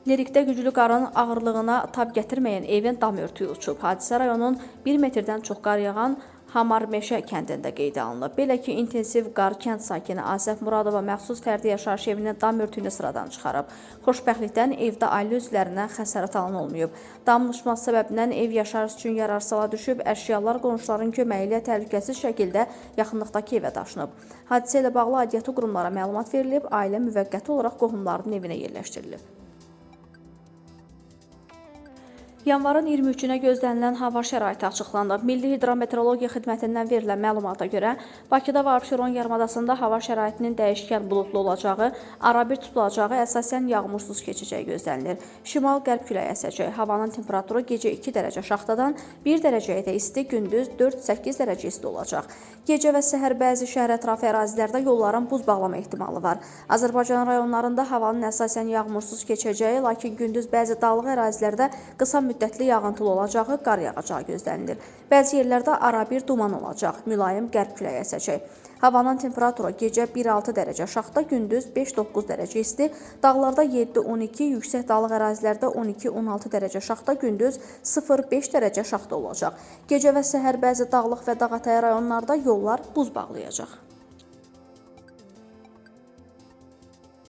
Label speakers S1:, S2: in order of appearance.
S1: Lerikdə güclü qarın ağırlığına tab gətirməyən evin dam örtüyü uçub. Hadisə rayonun 1 metrdən çox qar yağan Hamarmeşə kəndində qeydə alınıb. Belə ki, intensiv qar kənd sakini Asəf Muradova məxsus fərdi yaşayış evinin dam örtüyünü sıradan çıxarıb. Xoşbəxtlikdən evdə ailə üzvlərinə xəsarət alan olmayıb. Damın uçması səbəbindən ev yaşayış üçün yararsala düşüb, əşyalar qonşuların köməyi ilə təhlükəsiz şəkildə yaxınlıqdakı evə daşınıb. Hadisə ilə bağlı aidiyyatı qurumlara məlumat verilib, ailə müvəqqəti olaraq qohumlarının evinə yerləşdirilib. Yanvarın 23-nə gözlənilən hava şəraiti açıqlanıb. Milli Hidrometeorologiya Xidmətindən verilən məlumata görə Bakıda və Abşeron yarımadasında hava şəraitinin dəyişkən buludlu olacağı, arabir tutulacağı, əsasən yağmursuz keçəcəyi gözlənilir. Şimal-qərb küləyi əsəcək. Havanın temperaturu gecə 2 dərəcə şaxtadan 1 dərəcəyə isti, gündüz 4-8 dərəcə isti olacaq. Gecə və səhər bəzi şəhər ətrafı ərazilərdə yolların buz bağlama ehtimalı var. Azərbaycan rayonlarında havanın əsasən yağmursuz keçəcəyi, lakin gündüz bəzi dağlıq ərazilərdə qısa müddətli yağıntılı olacağı, qar yağacağı gözlənilir. Bəzi yerlərdə arabir duman olacaq, mülayim qərb küləyi əsəcək. Havanın temperaturu gecə 1-6 dərəcə şaxta, gündüz 5-9 dərəcə isti, dağlarda 7-12, yüksək dağlıq ərazilərdə 12-16 dərəcə şaxta, gündüz 0-5 dərəcə şaxta olacaq. Gecə və səhər bəzi dağlıq və dağətəyi rayonlarda yollar buz bağlayacaq.